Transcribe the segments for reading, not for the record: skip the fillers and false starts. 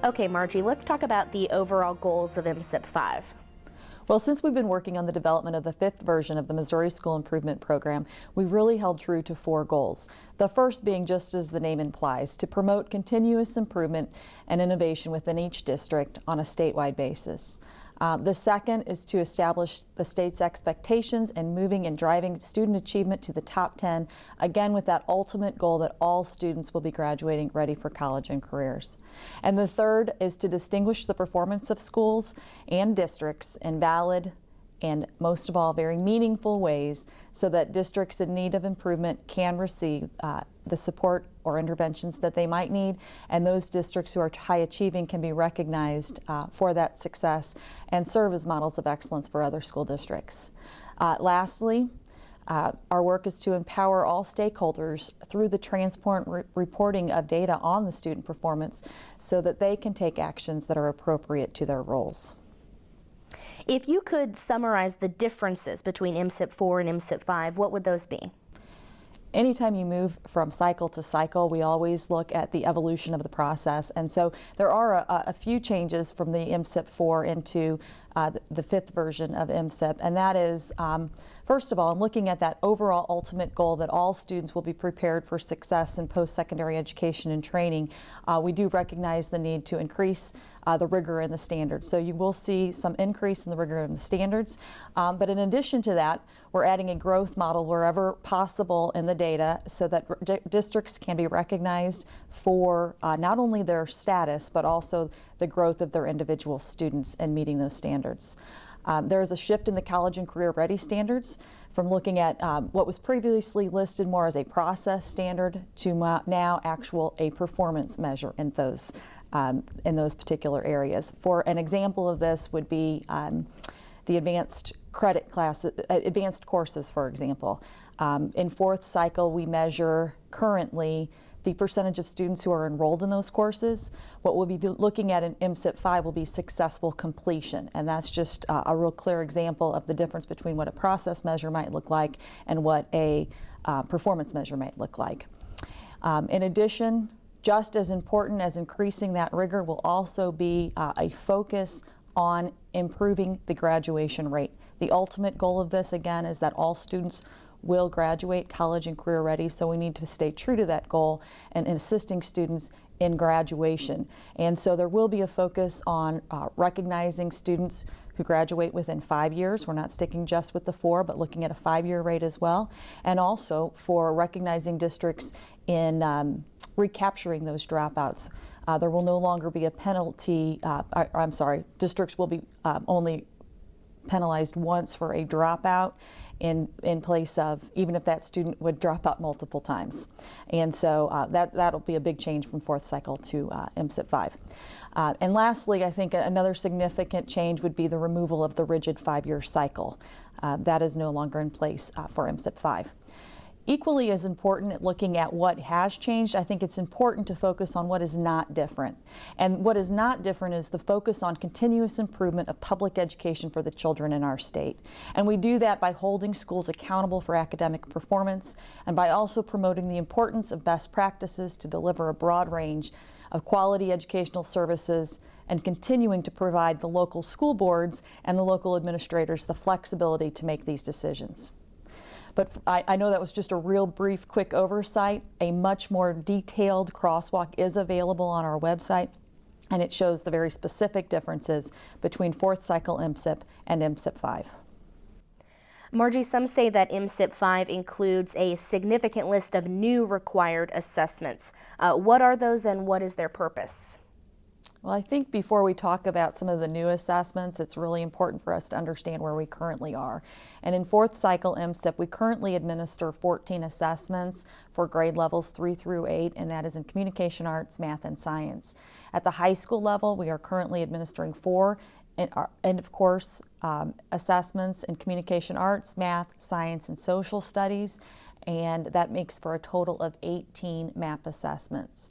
Okay, Margie, let's talk about the overall goals of MSIP 5. Well, since we've been working on the development of the 5th version of the Missouri School Improvement Program, we've really held true to 4 goals. The first being, just as the name implies, to promote continuous improvement and innovation within each district on a statewide basis. The second is to establish the state's expectations and moving and driving student achievement to the top 10, again with that ultimate goal that all students will be graduating ready for college and careers. And the third is to distinguish the performance of schools and districts in valid and, most of all, very meaningful ways so that districts in need of improvement can receive the support or interventions that they might need, and those districts who are high achieving can be recognized for that success and serve as models of excellence for other school districts. Lastly, our work is to empower all stakeholders through the transparent reporting of data on the student performance so that they can take actions that are appropriate to their roles. If you could summarize the differences between MSIP 4 and MSIP 5, what would those be? Anytime you move from cycle to cycle, we always look at the evolution of the process. And so there are a few changes from the MSIP 4 into the 5th version of MSIP, and that is, first of all, looking at that overall ultimate goal that all students will be prepared for success in post-secondary education and training. We do recognize the need to increase the rigor and the standards. So you will see some increase in the rigor and the standards. But in addition to that, we're adding a growth model wherever possible in the data so that districts can be recognized for not only their status, but also the growth of their individual students and meeting those standards. There is a shift in the college and career ready standards from looking at what was previously listed more as a process standard to now a performance measure in those particular areas. For an example of this would be the advanced credit classes, advanced courses, for example. In 4th cycle, we measure currently the percentage of students who are enrolled in those courses. What we'll be looking at in MSIP 5 will be successful completion, and that's just a real clear example of the difference between what a process measure might look like and what a performance measure might look like. In addition, just as important as increasing that rigor will also be a focus on improving the graduation rate. The ultimate goal of this, again, is that all students will graduate college and career ready, so we need to stay true to that goal and in assisting students in graduation. And so there will be a focus on recognizing students who graduate within 5 years. We're not sticking just with the 4, but looking at a 5-year rate as well. And also for recognizing districts in recapturing those dropouts. There will no longer be a penalty, districts will be only penalized once for a dropout in place of even if that student would drop out multiple times. And so that'll be a big change from 4th cycle to MSIP 5. And lastly, I think another significant change would be the removal of the rigid 5-year cycle. That is no longer in place for MSIP 5. Equally as important at looking at what has changed, I think it's important to focus on what is not different. And what is not different is the focus on continuous improvement of public education for the children in our state. And we do that by holding schools accountable for academic performance and by also promoting the importance of best practices to deliver a broad range of quality educational services and continuing to provide the local school boards and the local administrators the flexibility to make these decisions. But I know that was just a real brief, quick oversight. A much more detailed crosswalk is available on our website, and it shows the very specific differences between 4th cycle MSIP and MSIP 5. Margie, some say that MSIP 5 includes a significant list of new required assessments. What are those and what is their purpose? Well, I think before we talk about some of the new assessments, it's really important for us to understand where we currently are. And in 4th cycle MSIP, we currently administer 14 assessments for grade levels 3 through 8, and that is in communication arts, math, and science. At the high school level, we are currently administering 4 end of course assessments in communication arts, math, science, and social studies, and that makes for a total of 18 MAP assessments.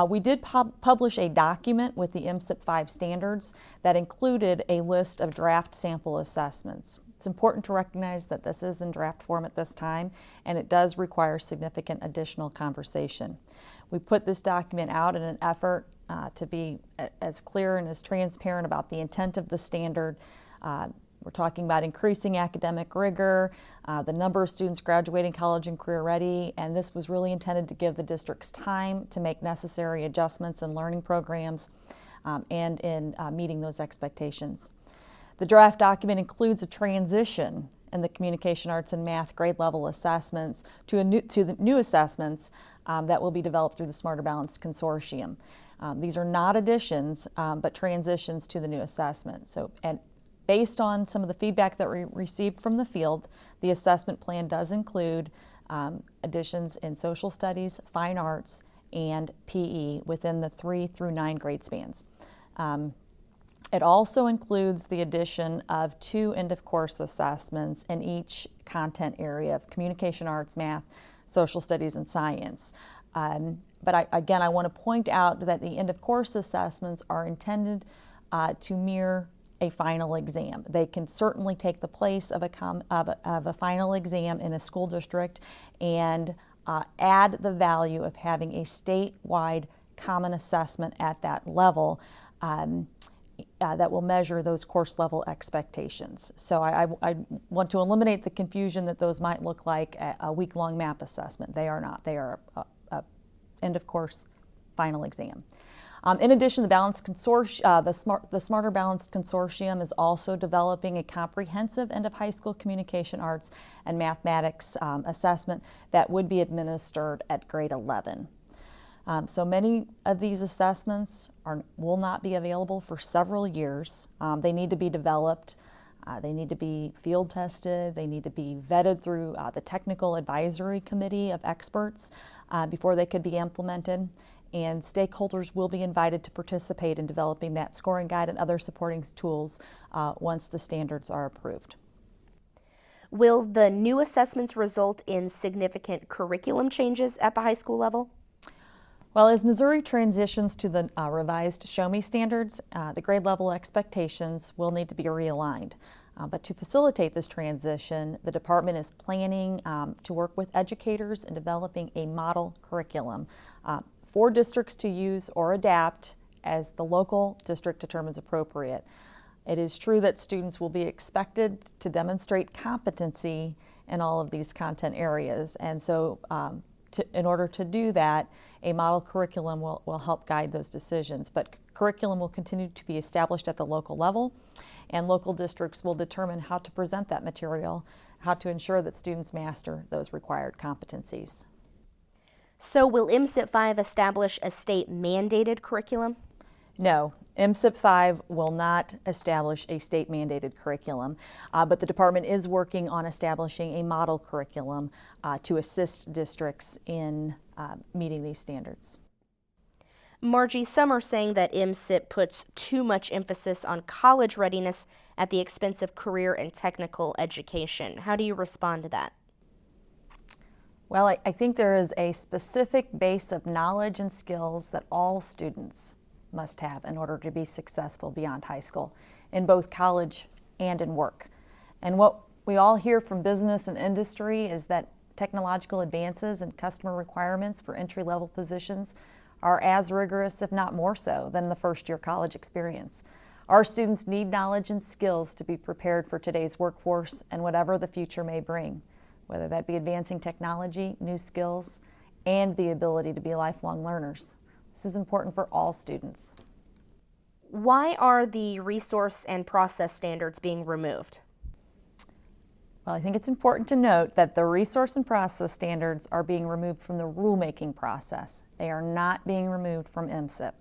We did publish a document with the MSIP 5 standards that included a list of draft sample assessments. It's important to recognize that this is in draft form at this time, and it does require significant additional conversation. We put this document out in an effort to be as clear and as transparent about the intent of the standard. We're talking about increasing academic rigor, the number of students graduating college and career ready, and this was really intended to give the districts time to make necessary adjustments in learning programs and in meeting those expectations. The draft document includes a transition in the communication arts and math grade level assessments to the new assessments that will be developed through the Smarter Balanced Consortium. These are not additions, but transitions to the new assessment. And based on some of the feedback that we received from the field, the assessment plan does include additions in social studies, fine arts, and PE within the 3 through 9 grade spans. It also includes the addition of 2 end-of-course assessments in each content area of communication arts, math, social studies, and science. But I want to point out that the end-of-course assessments are intended to mirror a final exam. They can certainly take the place of a final exam in a school district and add the value of having a statewide common assessment at that level that will measure those course level expectations. So I want to eliminate the confusion that those might look like a week-long MAP assessment. They are not. They are a end of course final exam. In addition, the Smarter Balanced Consortium is also developing a comprehensive end of high school communication arts and mathematics assessment that would be administered at grade 11. So many of these assessments will not be available for several years. They need to be developed, they need to be field tested, they need to be vetted through the technical advisory committee of experts before they could be implemented. And stakeholders will be invited to participate in developing that scoring guide and other supporting tools once the standards are approved. Will the new assessments result in significant curriculum changes at the high school level? Well, as Missouri transitions to the revised Show Me standards, the grade level expectations will need to be realigned. But to facilitate this transition, the department is planning to work with educators in developing a model curriculum for districts to use or adapt as the local district determines appropriate. It is true that students will be expected to demonstrate competency in all of these content areas, and so in order to do that, a model curriculum will help guide those decisions. But curriculum will continue to be established at the local level, and local districts will determine how to present that material, how to ensure that students master those required competencies. So will MSIP 5 establish a state-mandated curriculum? No, MSIP 5 will not establish a state-mandated curriculum, but the department is working on establishing a model curriculum to assist districts in meeting these standards. Margie, some are saying that MSIP puts too much emphasis on college readiness at the expense of career and technical education. How do you respond to that? Well, I think there is a specific base of knowledge and skills that all students must have in order to be successful beyond high school, in both college and in work. And what we all hear from business and industry is that technological advances and customer requirements for entry-level positions are as rigorous, if not more so, than the first-year college experience. Our students need knowledge and skills to be prepared for today's workforce and whatever the future may bring, whether that be advancing technology, new skills, and the ability to be lifelong learners. This is important for all students. Why are the resource and process standards being removed? Well, I think it's important to note that the resource and process standards are being removed from the rulemaking process. They are not being removed from MSIP.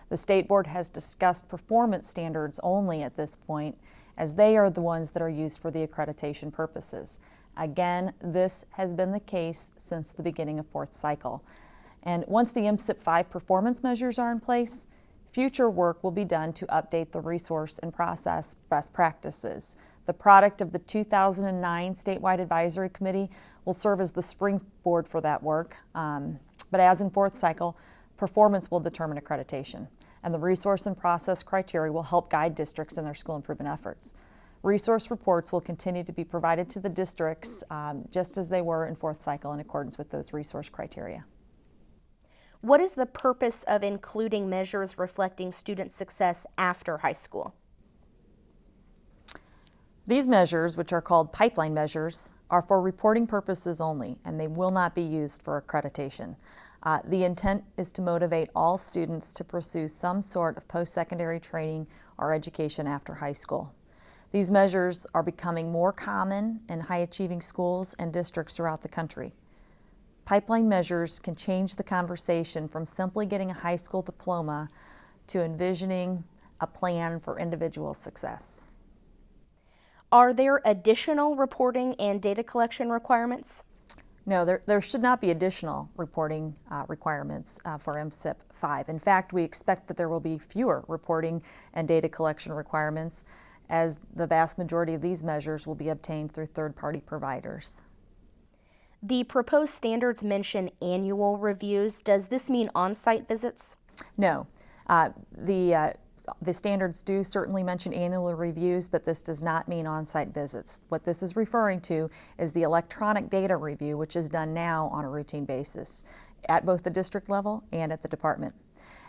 The State Board has discussed performance standards only at this point, as they are the ones that are used for the accreditation purposes. Again, this has been the case since the beginning of fourth cycle. And once the MSIP 5 performance measures are in place, future work will be done to update the resource and process best practices. The product of the 2009 Statewide Advisory Committee will serve as the springboard for that work. But as in fourth cycle, performance will determine accreditation, and the resource and process criteria will help guide districts in their school improvement efforts. Resource reports will continue to be provided to the districts just as they were in fourth cycle in accordance with those resource criteria. What is the purpose of including measures reflecting student success after high school? These measures, which are called pipeline measures, are for reporting purposes only, and they will not be used for accreditation. The intent is to motivate all students to pursue some sort of post-secondary training or education after high school. These measures are becoming more common in high-achieving schools and districts throughout the country. Pipeline measures can change the conversation from simply getting a high school diploma to envisioning a plan for individual success. Are there additional reporting and data collection requirements? No, there should not be additional reporting requirements for MSIP 5. In fact, we expect that there will be fewer reporting and data collection requirements, as the vast majority of these measures will be obtained through third-party providers. The proposed standards mention annual reviews. Does this mean on-site visits? No. The standards do certainly mention annual reviews, but this does not mean on-site visits. What this is referring to is the electronic data review, which is done now on a routine basis at both the district level and at the department.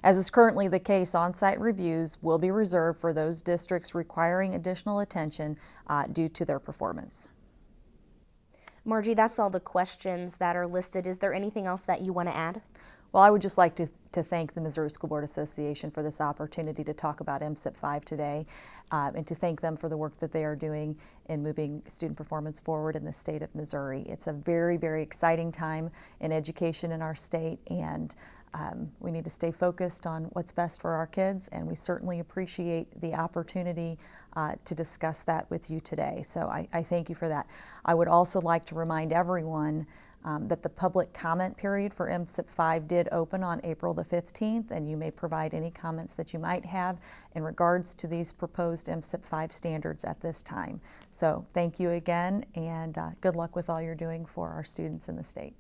As is currently the case, on-site reviews will be reserved for those districts requiring additional attention due to their performance. Margie, that's all the questions that are listed. Is there anything else that you want to add? Well, I would just like to thank the Missouri School Board Association for this opportunity to talk about MSIP 5 today, and to thank them for the work that they are doing in moving student performance forward in the state of Missouri. It's a very, very exciting time in education in our state, and we need to stay focused on what's best for our kids, and we certainly appreciate the opportunity to discuss that with you today. So I thank you for that. I would also like to remind everyone that the public comment period for MSIP 5 did open on April the 15th, and you may provide any comments that you might have in regards to these proposed MSIP 5 standards at this time. So thank you again, and good luck with all you're doing for our students in the state.